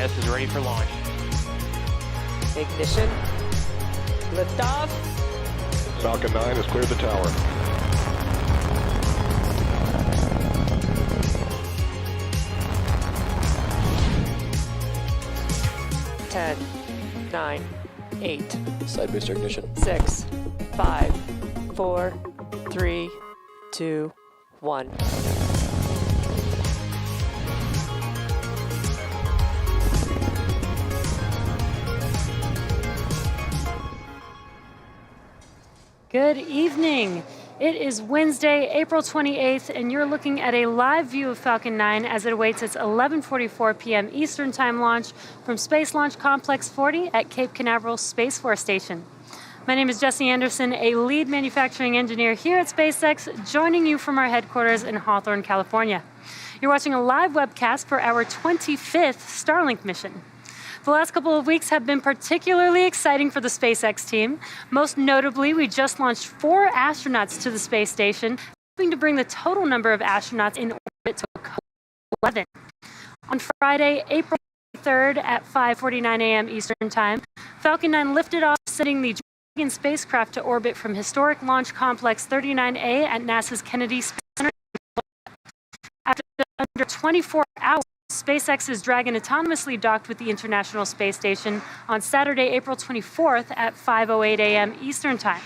ISS is ready for launch. Ignition. Liftoff. Falcon 9 has cleared the tower. Ten, 9, 8, Side booster ignition. 6, 5, 4, 3, 2, 1. Good evening. It is Wednesday, April 28th, and you're looking at a live view of Falcon 9 as it awaits its 11:44 p.m. Eastern Time launch from Space Launch Complex 40 at Cape Canaveral Space Force Station. My name is Jesse Anderson, a lead manufacturing engineer here at SpaceX, joining you from our headquarters in Hawthorne, California. You're watching a live webcast for our 25th Starlink mission. The last couple of weeks have been particularly exciting for the SpaceX team. Most notably, we just launched 4 astronauts to the space station, hoping to bring the total number of astronauts in orbit to 11. On Friday, April 3rd at 5:49 a.m. Eastern Time, Falcon 9 lifted off, sending the Dragon spacecraft to orbit from historic Launch Complex 39A at NASA's Kennedy Space Center. After under 24 hours, SpaceX's Dragon autonomously docked with the International Space Station on Saturday, April 24th at 5:08 a.m. Eastern Time.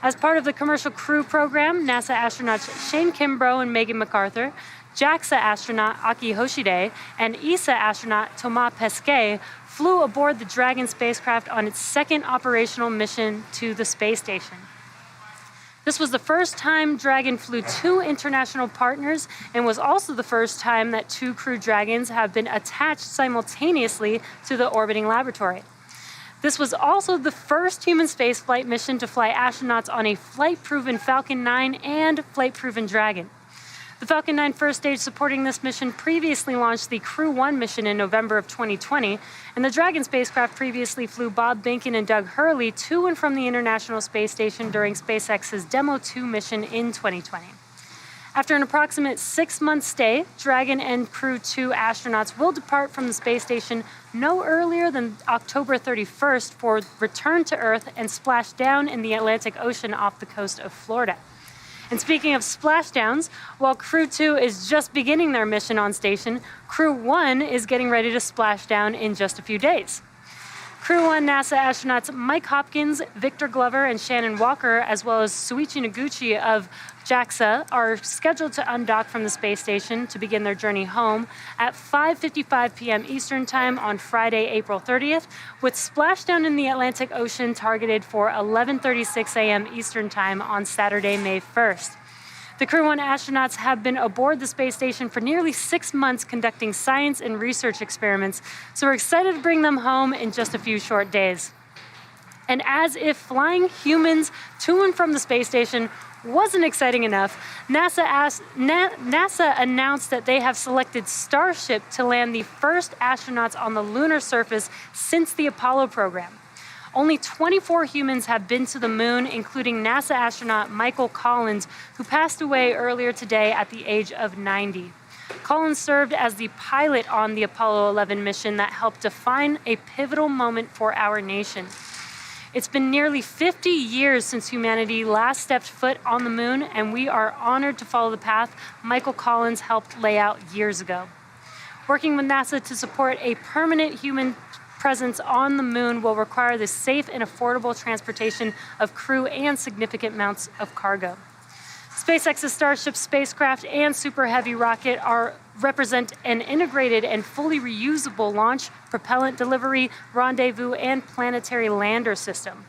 As part of the Commercial Crew Program, NASA astronauts Shane Kimbrough and Megan MacArthur, JAXA astronaut Aki Hoshide, and ESA astronaut Thomas Pesquet flew aboard the Dragon spacecraft on its second operational mission to the space station. This was the first time Dragon flew 2 international partners and was also the first time that 2 Crew Dragons have been attached simultaneously to the orbiting laboratory. This was also the first human spaceflight mission to fly astronauts on a flight-proven Falcon 9 and flight-proven Dragon. The Falcon 9 first stage supporting this mission previously launched the Crew 1 mission in November of 2020, and the Dragon spacecraft previously flew Bob Behnken and Doug Hurley to and from the International Space Station during SpaceX's Demo 2 mission in 2020. After an approximate 6-month stay, Dragon and Crew 2 astronauts will depart from the space station no earlier than October 31st for return to Earth and splash down in the Atlantic Ocean off the coast of Florida. And speaking of splashdowns, while Crew 2 is just beginning their mission on station, Crew 1 is getting ready to splash down in just a few days. Crew 1 NASA astronauts Mike Hopkins, Victor Glover, and Shannon Walker, as well as Suichi Noguchi of JAXA, are scheduled to undock from the space station to begin their journey home at 5:55 p.m. Eastern Time on Friday, April 30th, with splashdown in the Atlantic Ocean targeted for 11:36 a.m. Eastern Time on Saturday, May 1st. The Crew 1 astronauts have been aboard the space station for nearly 6 months conducting science and research experiments, so we're excited to bring them home in just a few short days. And as if flying humans to and from the space station wasn't exciting enough, NASA announced that they have selected Starship to land the first astronauts on the lunar surface since the Apollo program. Only 24 humans have been to the moon, including NASA astronaut Michael Collins, who passed away earlier today at the age of 90. Collins served as the pilot on the Apollo 11 mission that helped define a pivotal moment for our nation. It's been nearly 50 years since humanity last stepped foot on the moon, and we are honored to follow the path Michael Collins helped lay out years ago. Working with NASA to support a permanent human presence on the moon will require the safe and affordable transportation of crew and significant amounts of cargo. SpaceX's Starship spacecraft and Super Heavy rocket represent an integrated and fully reusable launch, propellant delivery, rendezvous, and planetary lander system.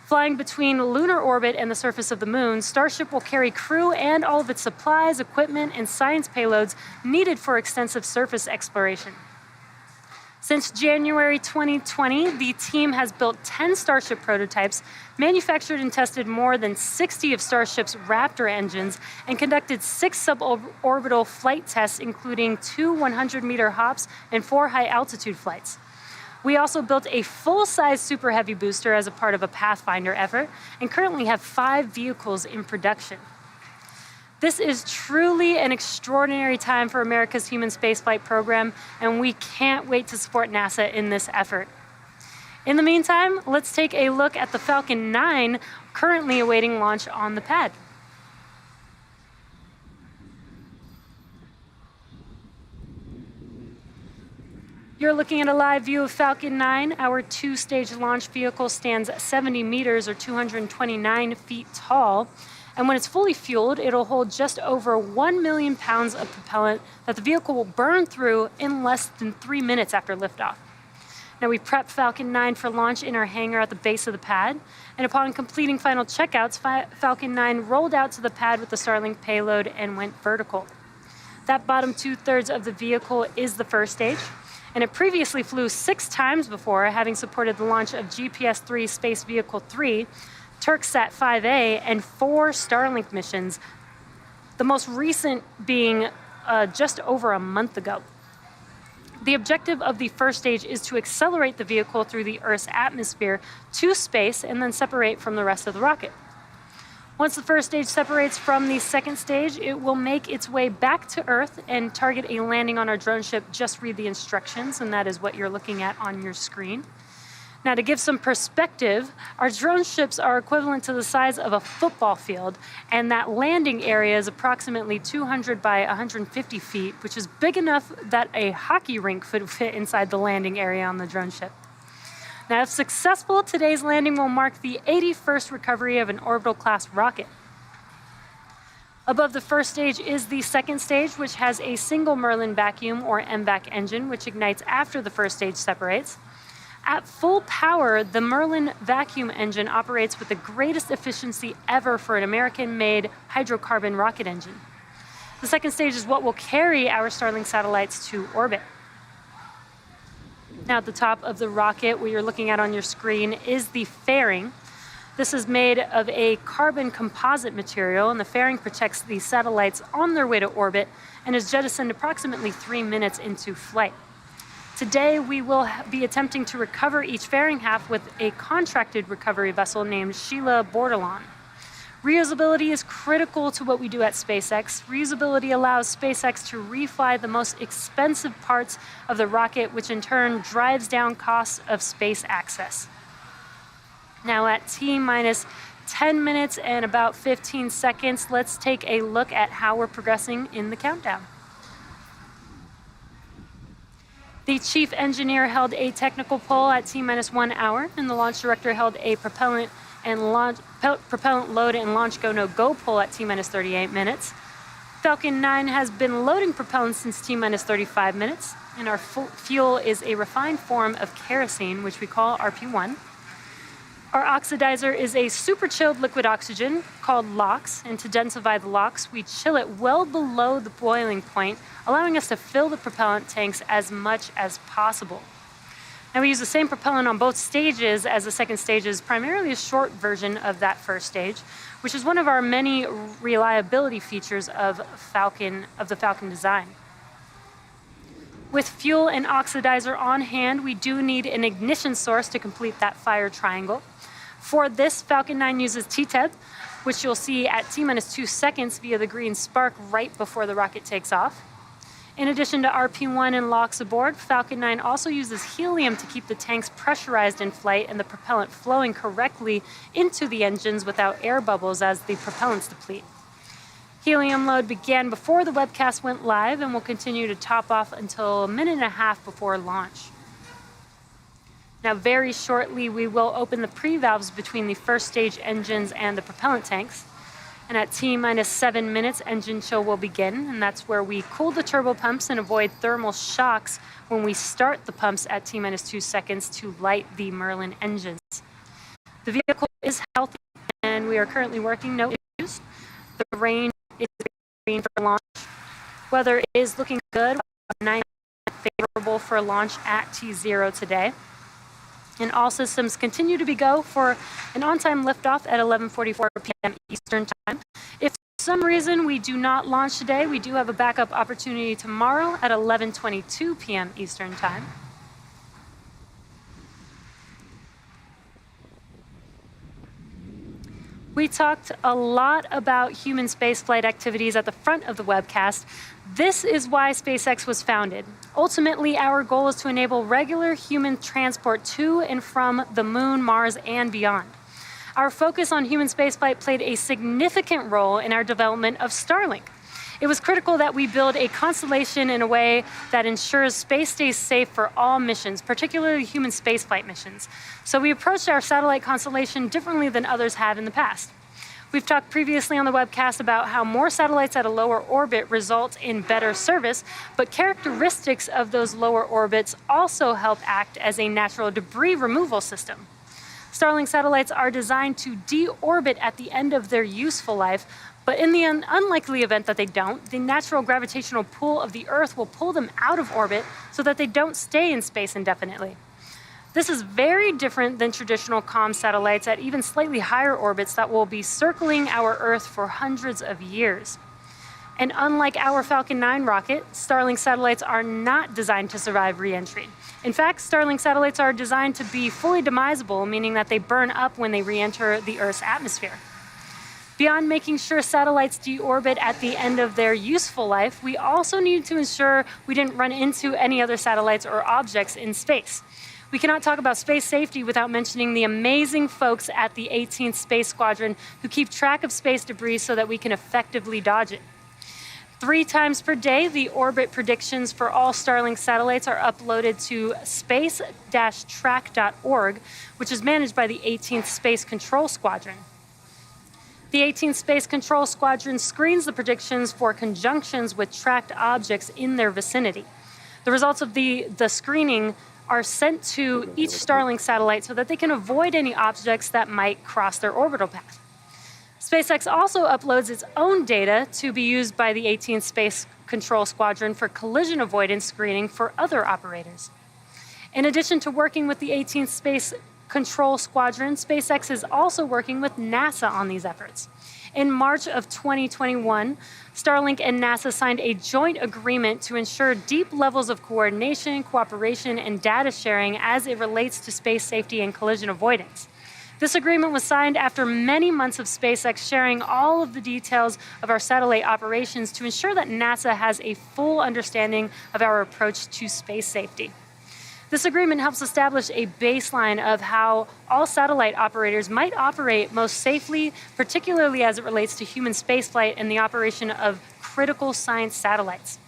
Flying between lunar orbit and the surface of the moon, Starship will carry crew and all of its supplies, equipment, and science payloads needed for extensive surface exploration. Since January 2020, the team has built 10 Starship prototypes, manufactured and tested more than 60 of Starship's Raptor engines, and conducted 6 suborbital flight tests, including 2 100-meter hops and 4 high-altitude flights. We also built a full-size Super Heavy booster as a part of a Pathfinder effort, and currently have 5 vehicles in production. This is truly an extraordinary time for America's human spaceflight program, and we can't wait to support NASA in this effort. In the meantime, let's take a look at the Falcon 9 currently awaiting launch on the pad. You're looking at a live view of Falcon 9. Our two-stage launch vehicle stands 70 meters or 229 feet tall. And when it's fully fueled, it'll hold just over 1 million pounds of propellant that the vehicle will burn through in less than 3 minutes after liftoff. Now, we prepped Falcon 9 for launch in our hangar at the base of the pad. And upon completing final checkouts, Falcon 9 rolled out to the pad with the Starlink payload and went vertical. That bottom two-thirds of the vehicle is the first stage. And it previously flew 6 times before, having supported the launch of GPS-3 Space Vehicle 3, Turksat 5A, and 4 Starlink missions, the most recent being just over a month ago. The objective of the first stage is to accelerate the vehicle through the Earth's atmosphere to space and then separate from the rest of the rocket. Once the first stage separates from the second stage, it will make its way back to Earth and target a landing on our drone ship. Just read the instructions, and that is what you're looking at on your screen. Now, to give some perspective, our drone ships are equivalent to the size of a football field, and that landing area is approximately 200 by 150 feet, which is big enough that a hockey rink could fit inside the landing area on the drone ship. Now, if successful, today's landing will mark the 81st recovery of an orbital-class rocket. Above the first stage is the second stage, which has a single Merlin vacuum or MVAC engine, which ignites after the first stage separates. At full power, the Merlin vacuum engine operates with the greatest efficiency ever for an American-made hydrocarbon rocket engine. The second stage is what will carry our Starlink satellites to orbit. Now, at the top of the rocket, what you're looking at on your screen is the fairing. This is made of a carbon composite material, and the fairing protects the satellites on their way to orbit and is jettisoned approximately 3 minutes into flight. Today, we will be attempting to recover each fairing half with a contracted recovery vessel named Sheila Bordelon. Reusability is critical to what we do at SpaceX. Reusability allows SpaceX to refly the most expensive parts of the rocket, which in turn drives down costs of space access. Now, at T-minus 10 minutes and about 15 seconds, let's take a look at how we're progressing in the countdown. The chief engineer held a technical poll at T-minus 1 hour, and the launch director held a propellant load and launch go no-go poll at T-minus 38 minutes. Falcon 9 has been loading propellant since T-minus 35 minutes, and our fuel is a refined form of kerosene, which we call RP1. Our oxidizer is a super chilled liquid oxygen called LOX, and to densify the LOX, we chill it well below the boiling point, allowing us to fill the propellant tanks as much as possible. Now, we use the same propellant on both stages, as the second stage is primarily a short version of that first stage, which is one of our many reliability features of the Falcon design. With fuel and oxidizer on hand, we do need an ignition source to complete that fire triangle. For this, Falcon 9 uses TTEB, which you'll see at T-minus 2 seconds via the green spark right before the rocket takes off. In addition to RP1 and LOX aboard, Falcon 9 also uses helium to keep the tanks pressurized in flight and the propellant flowing correctly into the engines without air bubbles as the propellants deplete. Helium load began before the webcast went live and will continue to top off until a minute and a half before launch. Now, very shortly, we will open the pre-valves between the first stage engines and the propellant tanks. And at T-minus 7 minutes, engine chill will begin, and that's where we cool the turbo pumps and avoid thermal shocks when we start the pumps at T-minus 2 seconds to light the Merlin engines. The vehicle is healthy, and we are currently working, no issues. The range is green for launch. Weather is looking good, 9 favorable for launch at T0 today. And all systems continue to be go for an on-time liftoff at 11:44 p.m. Eastern Time. If for some reason we do not launch today, we do have a backup opportunity tomorrow at 11:22 p.m. Eastern Time. We We talked a lot about human spaceflight activities at the front of the webcast. This is why SpaceX was founded. Ultimately, our goal is to enable regular human transport to and from the moon, Mars, and beyond. Our focus on human spaceflight played a significant role in our development of Starlink. It was critical that we build a constellation in a way that ensures space stays safe for all missions, particularly human spaceflight missions. So we approached our satellite constellation differently than others have in the past. We've talked previously on the webcast about how more satellites at a lower orbit result in better service, but characteristics of those lower orbits also help act as a natural debris removal system. Starlink satellites are designed to deorbit at the end of their useful life, but in the unlikely event that they don't, the natural gravitational pull of the Earth will pull them out of orbit so that they don't stay in space indefinitely. This is very different than traditional comm satellites at even slightly higher orbits that will be circling our Earth for hundreds of years. And unlike our Falcon 9 rocket, Starlink satellites are not designed to survive re-entry. In fact, Starlink satellites are designed to be fully demisable, meaning that they burn up when they re-enter the Earth's atmosphere. Beyond making sure satellites deorbit at the end of their useful life, we also need to ensure we didn't run into any other satellites or objects in space. We cannot talk about space safety without mentioning the amazing folks at the 18th Space Squadron who keep track of space debris so that we can effectively dodge it. 3 times per day, the orbit predictions for all Starlink satellites are uploaded to space-track.org, which is managed by the 18th Space Control Squadron. The 18th Space Control Squadron screens the predictions for conjunctions with tracked objects in their vicinity. The results of the screening are sent to each Starlink satellite so that they can avoid any objects that might cross their orbital path. SpaceX also uploads its own data to be used by the 18th Space Control Squadron for collision avoidance screening for other operators. In addition to working with the 18th Space Control Squadron, SpaceX is also working with NASA on these efforts. In March of 2021, Starlink and NASA signed a joint agreement to ensure deep levels of coordination, cooperation, and data sharing as it relates to space safety and collision avoidance. This agreement was signed after many months of SpaceX sharing all of the details of our satellite operations to ensure that NASA has a full understanding of our approach to space safety. This agreement helps establish a baseline of how all satellite operators might operate most safely, particularly as it relates to human spaceflight and the operation of critical science satellites.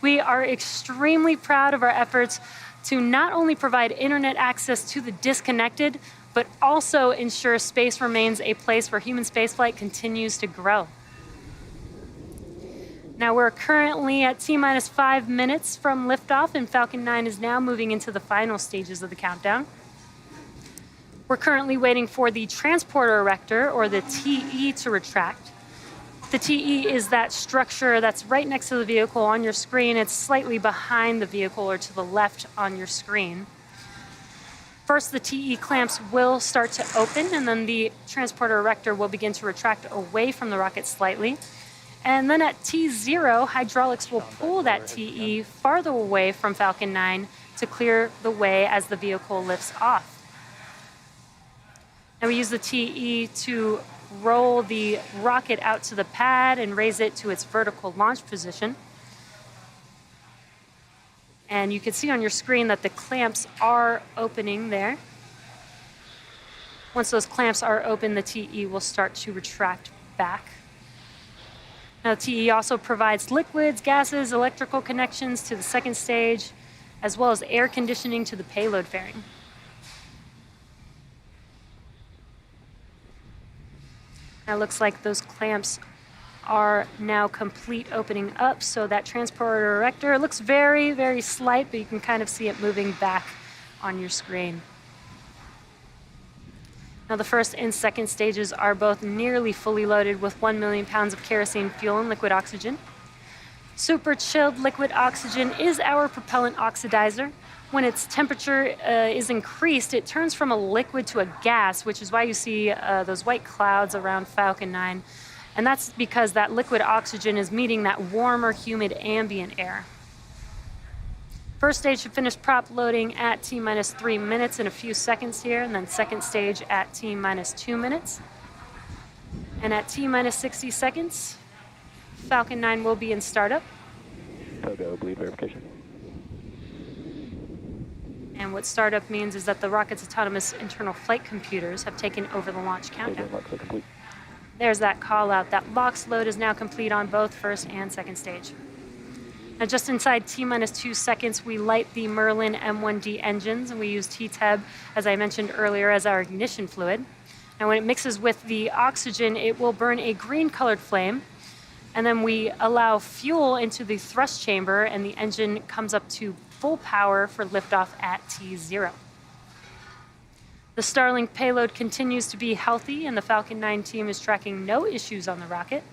We are extremely proud of our efforts to not only provide internet access to the disconnected, but also ensure space remains a place where human spaceflight continues to grow. Now we're currently at T-minus 5 minutes from liftoff, and Falcon 9 is now moving into the final stages of the countdown. We're currently waiting for the transporter erector, or the TE, to retract. The TE is that structure that's right next to the vehicle on your screen. It's slightly behind the vehicle or to the left on your screen. First, the TE clamps will start to open, and then the transporter erector will begin to retract away from the rocket slightly. And then at T0, hydraulics will pull that TE farther away from Falcon 9 to clear the way as the vehicle lifts off. Now we use the TE to roll the rocket out to the pad and raise it to its vertical launch position. And you can see on your screen that the clamps are opening there. Once those clamps are open, the TE will start to retract back. Now, the TE also provides liquids, gases, electrical connections to the second stage, as well as air conditioning to the payload fairing. Now, it looks like those clamps are now complete opening up, so that transporter erector looks very, very slight, but you can kind of see it moving back on your screen. Now, the first and second stages are both nearly fully loaded with 1 million pounds of kerosene fuel and liquid oxygen. Super chilled liquid oxygen is our propellant oxidizer. When its temperature is increased, it turns from a liquid to a gas, which is why you see those white clouds around Falcon 9. And that's because that liquid oxygen is meeting that warmer, humid ambient air. First stage should finish prop loading at T-minus 3 minutes in a few seconds here, and then second stage at T-minus 2 minutes. And at T minus 60 seconds, Falcon 9 will be in startup. Togo, bleed verification. And what startup means is that the rocket's autonomous internal flight computers have taken over the launch Stage countdown. 1 LOX load complete. There's that call out. That LOX load is now complete on both first and second stage. Now just inside T minus 2 seconds, we light the Merlin M1D engines, and we use TTEB, as I mentioned earlier, as our ignition fluid. And when it mixes with the oxygen, it will burn a green colored flame. And then we allow fuel into the thrust chamber, and the engine comes up to full power for liftoff at T0. The Starlink payload continues to be healthy, and the Falcon 9 team is tracking no issues on the rocket.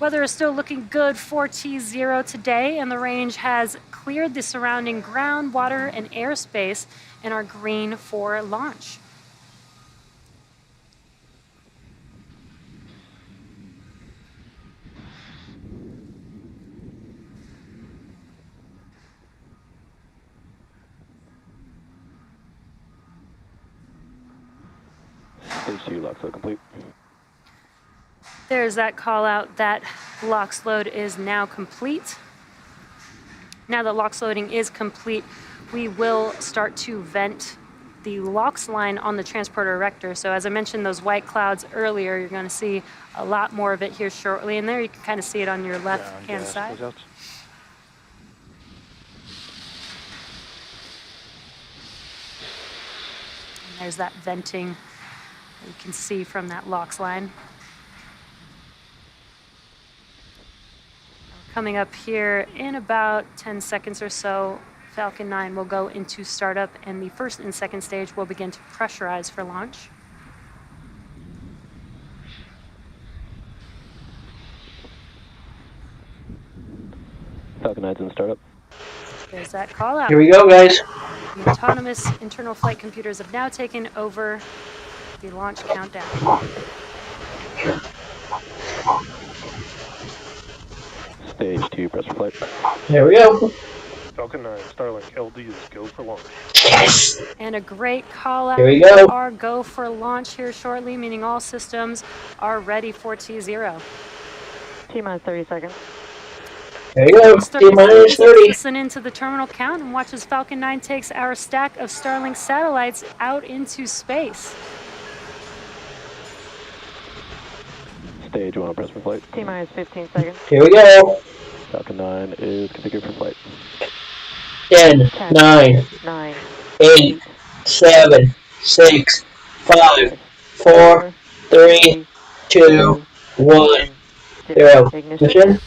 Weather is still looking good for T0 today, and the range has cleared the surrounding ground, water, and airspace and are green for launch. Stage 2 LOX load complete. There's that call out. That LOX load is now complete. Now that LOX loading is complete, we will start to vent the LOX line on the transporter erector. So as I mentioned, those white clouds earlier, you're going to see a lot more of it here shortly. And there you can kind of see it on your left-hand side. And there's that venting that you can see from that LOX line. Coming up here in about 10 seconds or so, Falcon 9 will go into startup, and the first and second stage will begin to pressurize for launch. Falcon 9's in startup. There's that call out. Here we go, guys. The autonomous internal flight computers have now taken over the launch countdown. Stage 2 press for flight. Here we go. Falcon 9, Starlink, LDs, go for launch. And a great call out. Here we go. Our go for launch here shortly, meaning all systems are ready for T0. T-minus 30 seconds. Here we go. T minus 30. Listen into the terminal count and watch as Falcon 9 takes our stack of Starlink satellites out into space. Stage 1 press for flight. T-minus 15 seconds. Here we go. Falcon 9 is configured for flight. 10, 9, 9, 8, 7, 6, 5, 4, 3, 2, 1, 0. Ignition.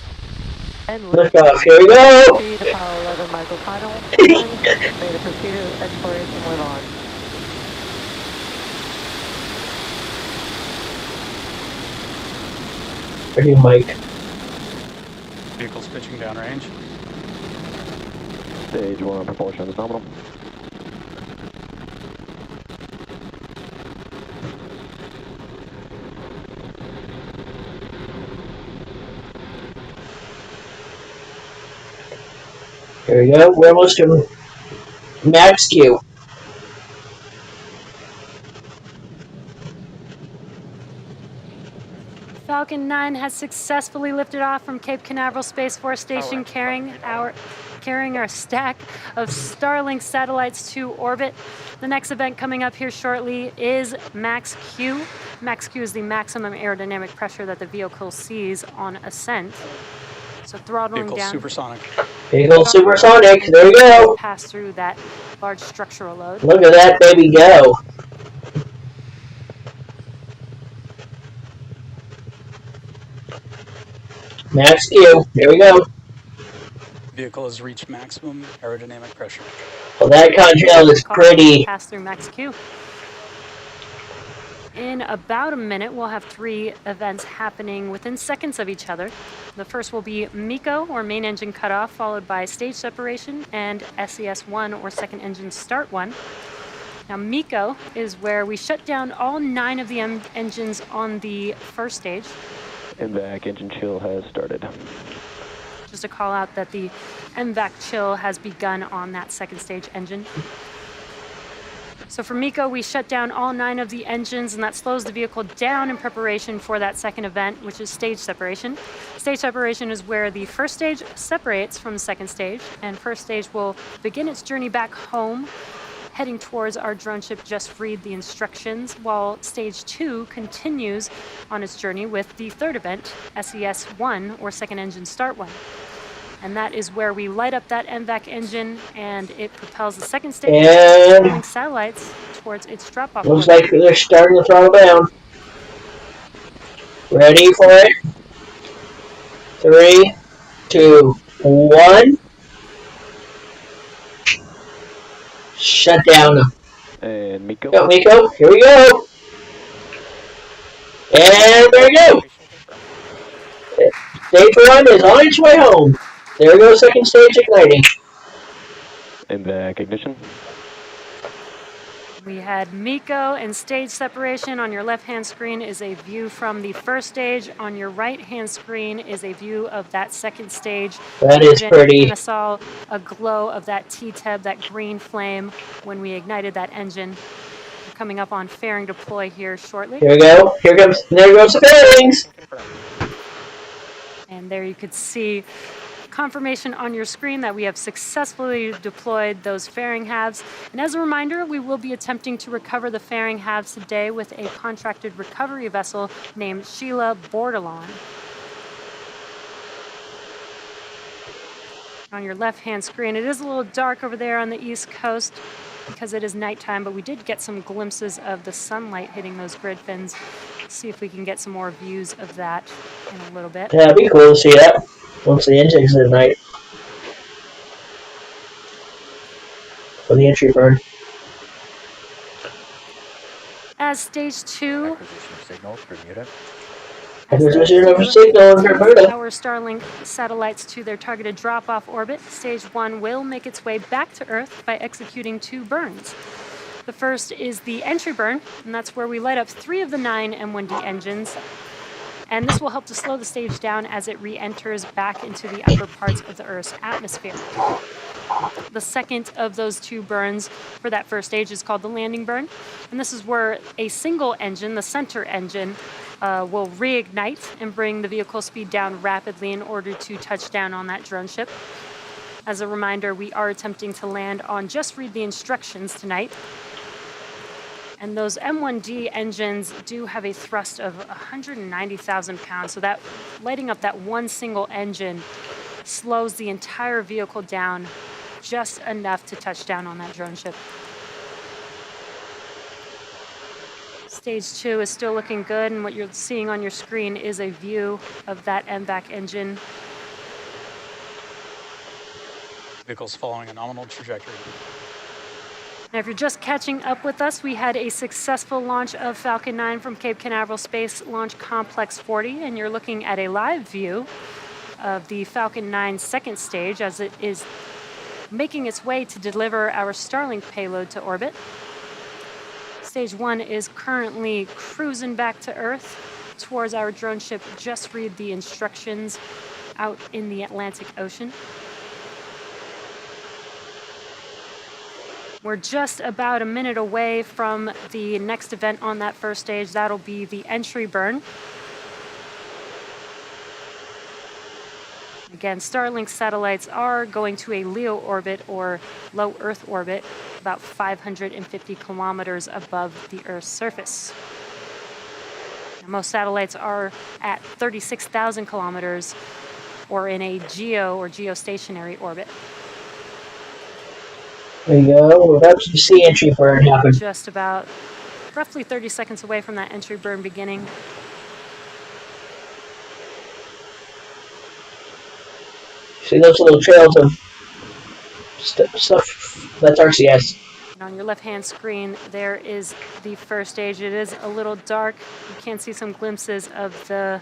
And Liftoff. Here we go. the Apollo 11 Michael final. May the pursuit of exploration live on. Ready, Mike. Vehicles pitching downrange. Stage 1 propulsion is nominal. Here we go. We're almost to max Q. Falcon 9 has successfully lifted off from Cape Canaveral Space Force Station, carrying our stack of Starlink satellites to orbit. The next event coming up here shortly is Max Q. Max Q is the maximum aerodynamic pressure that the vehicle sees on ascent. So throttling Vehicle down. supersonic. Vehicle supersonic. There we go. Pass through that large structural load. Look at that baby go. Max Q. Here we go. Vehicle has reached maximum aerodynamic pressure. Well, that contrail is pretty. Pass through Max Q. In about a minute, we'll have 3 events happening within seconds of each other. The first will be MECO, or main engine cutoff, followed by stage separation, and SES-1, or second engine start 1. Now, MECO is where we shut down all 9 of the engines on the first stage. MVAC engine chill has started. Just to call out that the MVAC chill has begun on that second stage engine. So for MECO, we shut down all 9 of the engines, and that slows the vehicle down in preparation for that second event, which is stage separation. Stage separation is where the first stage separates from the second stage, and first stage will begin its journey back home, heading towards our drone ship Just Read the Instructions, while stage 2 continues on its journey with the third event, SES-1, or Second Engine Start 1. And that is where we light up that MVAC engine, and it propels the second stage And of satellites towards its drop-off. looks like they're starting to throttle down. Ready for it? 3, 2, 1. Shut down. And MECO. Go, MECO. Here we go. And there we go. Stage 1 is on its way home. There we go, second stage igniting. MVAC ignition. We had MECO and stage separation. On your left-hand screen is a view from the first stage. On your right-hand screen is a view of that second stage. That is pretty. I saw a glow of that T-Teb, that green flame, when we ignited that engine. We're coming up on fairing deploy here shortly. Here we go. Here comes. There goes the fairings. And there you could see confirmation on your screen that we have successfully deployed those fairing halves. And as a reminder, we will be attempting to recover the fairing halves today with a contracted recovery vessel named Sheila Bordelon. On your left-hand screen, it is a little dark over there on the East Coast because it is nighttime, but we did get some glimpses of the sunlight hitting those grid fins. See if we can get some more views of that in a little bit. Yeah, it'd be cool to see that once the engines ignite. For the entry burn. As stage 2, Acquisition of a signal in Bermuda. our Starlink satellites to their targeted drop-off orbit, stage 1 will make its way back to Earth by executing 2 burns. The first is the entry burn, and that's where we light up 3 of the 9 M1D engines. And this will help to slow the stage down as it re-enters back into the upper parts of the Earth's atmosphere. The second of those 2 burns for that first stage is called the landing burn. And this is where a single engine, the center engine, will reignite and bring the vehicle speed down rapidly in order to touch down on that drone ship. As a reminder, we are attempting to land on Just Read the Instructions tonight. And those M1D engines do have a thrust of 190,000 pounds, so that lighting up that one single engine slows the entire vehicle down just enough to touch down on that drone ship. Stage 2 is still looking good, and what you're seeing on your screen is a view of that MVAC engine. Vehicle's following a nominal trajectory. Now, if you're just catching up with us, we had a successful launch of Falcon 9 from Cape Canaveral Space Launch Complex 40, and you're looking at a live view of the Falcon 9 second stage as it is making its way to deliver our Starlink payload to orbit. Stage 1 is currently cruising back to Earth towards our drone ship Just Read the Instructions out in the Atlantic Ocean. We're just about a minute away from the next event on that first stage. That'll be the entry burn. Again, Starlink satellites are going to a LEO orbit, or low Earth orbit, about 550 kilometers above the Earth's surface. And most satellites are at 36,000 kilometers, or in a geo or geostationary orbit. There you go. We're about to see entry burn happen. Just about roughly 30 seconds away from that entry burn beginning. See those little trails of stuff? That's RCS. And on your left-hand screen, there is the first stage. It is a little dark. You can see some glimpses of the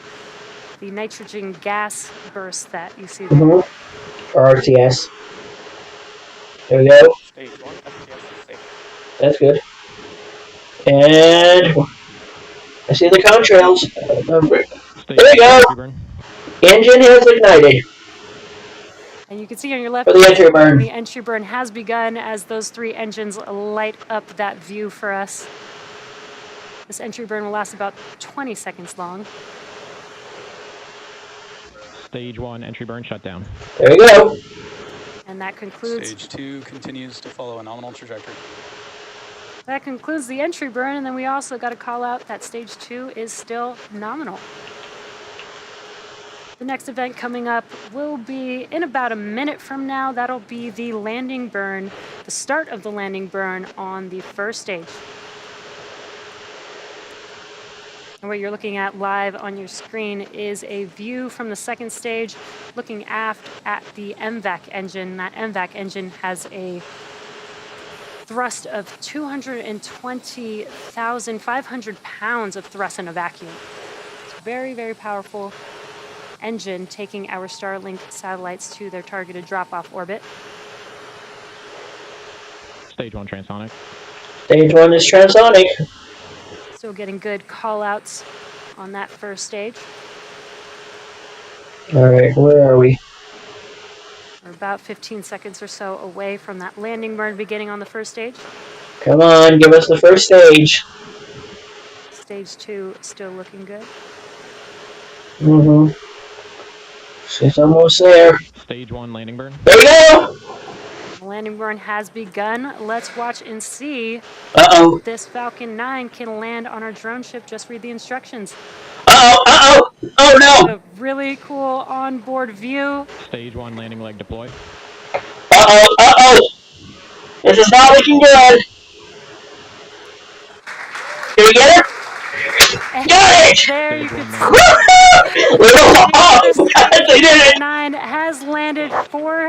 nitrogen gas burst that you see there. Mm-hmm. Or RCS. There we go. That's good. And I see the contrails. There we go. Engine has ignited. And you can see on your left, For the entry burn. the entry burn has begun as those 3 engines light up that view for us. This entry burn will last about 20 seconds long. Stage 1 entry burn shutdown. There we go. And that concludes Stage 2 continues to follow a nominal trajectory. That concludes the entry burn, and then we also got to call out that stage 2 is still nominal. The next event coming up will be in about a minute from now. That'll be the landing burn, the start of the landing burn on the first stage. And what you're looking at live on your screen is a view from the second stage looking aft at the MVAC engine. That MVAC engine has a thrust of 220,500 pounds of thrust in a vacuum. It's a very, very powerful engine taking our Starlink satellites to their targeted drop-off orbit. Stage 1 transonic. Stage 1 is transonic. Still getting good call-outs on that first stage. Alright, where are we? We're about 15 seconds or so away from that landing burn beginning on the first stage. Come on, give us the first stage. Stage 2 still looking good. Mm-hmm. She's almost there. Stage 1 landing burn. There we go! The landing burn has begun. Let's watch and see Uh-oh. if this Falcon 9 can land on our drone ship. Just read the instructions. Uh-oh, uh-oh! Oh no! A really cool onboard view. Stage 1 landing leg deploy. Uh-oh, uh-oh! This is not looking good! Did we get it? And Got it! there you can see Woohoo! Little off! They did it! 9 has landed for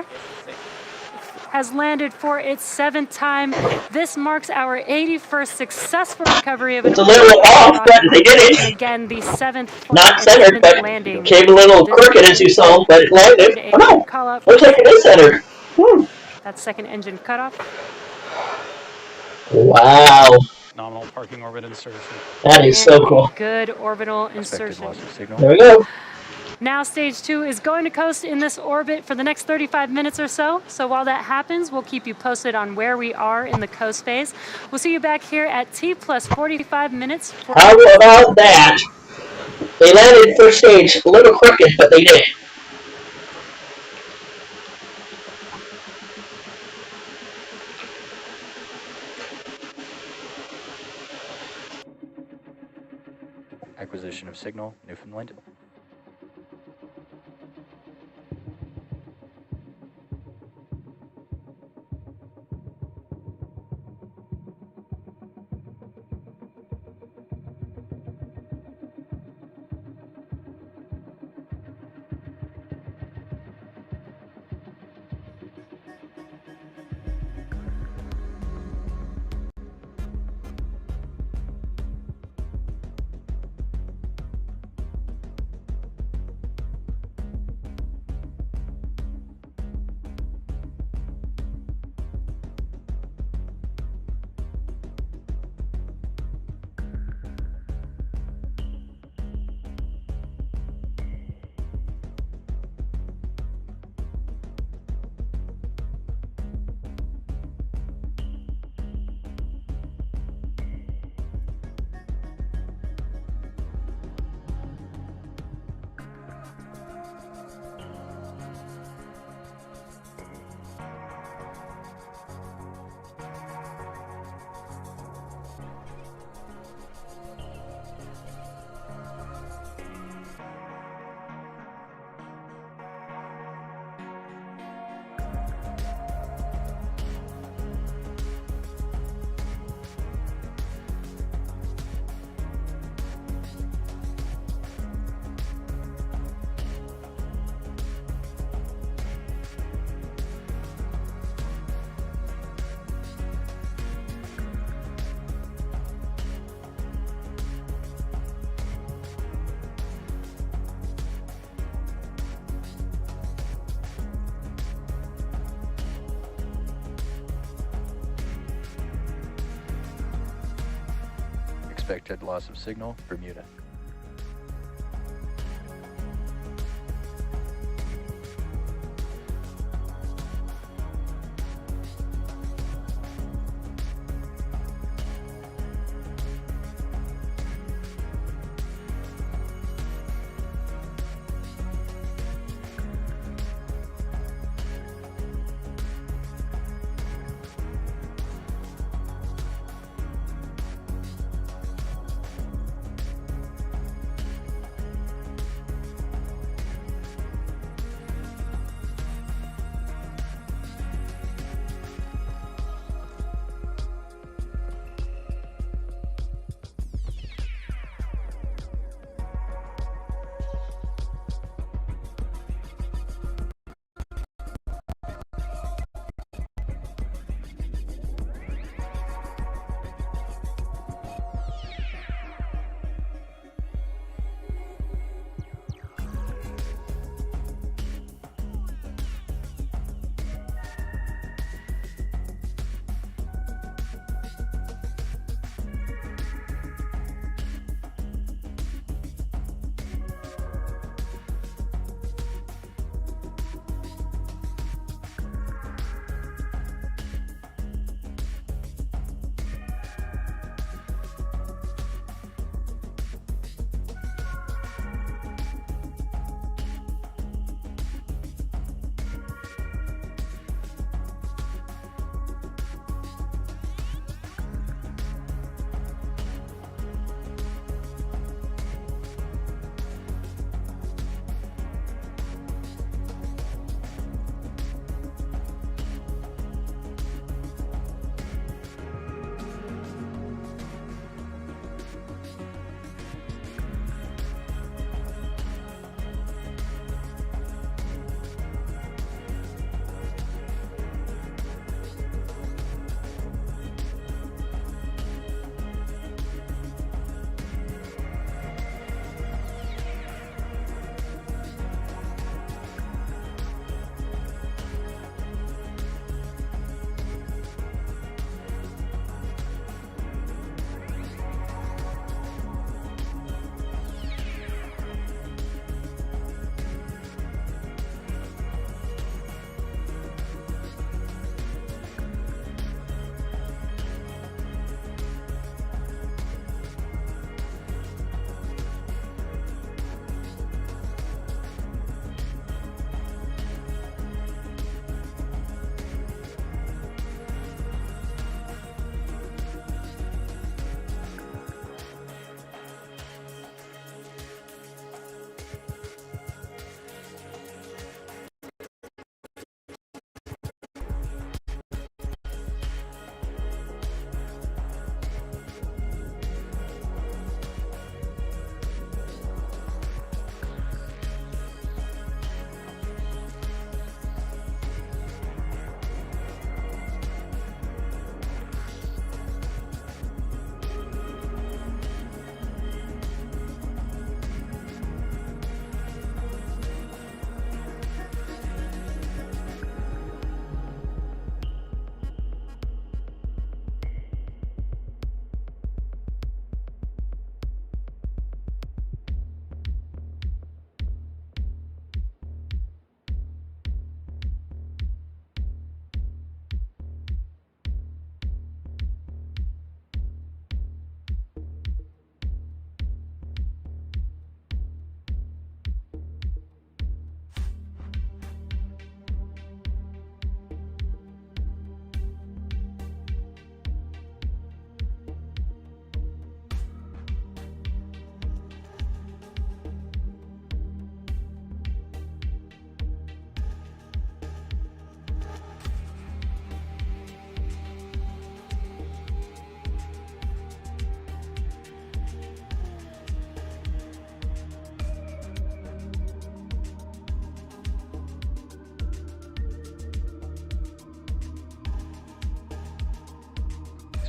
its 7th time. This marks our 81st successful recovery of an It's a little off, but they did And it. again, the 7th Not centered, but landing. came a little crooked as you saw, but it landed. Oh no! Call out Looks like it is centered. that second engine cutoff. Wow. Nominal parking orbit insertion. That is so cool. Good orbital Expected insertion. loss of signal. There we go. Now stage 2 is going to coast in this orbit for the next 35 minutes or so. So while that happens, we'll keep you posted on where we are in the coast phase. We'll see you back here at T plus 45 minutes. How about that? They landed first stage, a little crooked, but they did it. Acquisition of signal, Newfoundland. Expected loss of signal, Bermuda.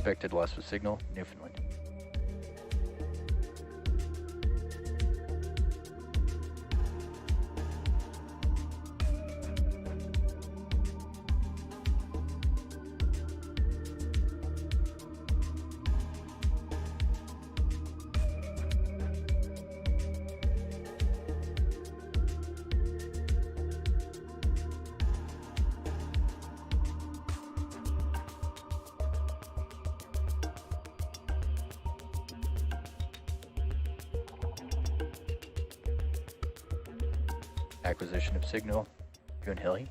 Unexpected loss of signal, Newfoundland. Acquisition of signal, Goonhilly.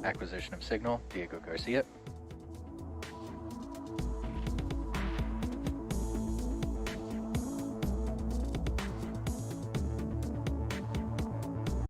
Acquisition of signal, Diego Garcia.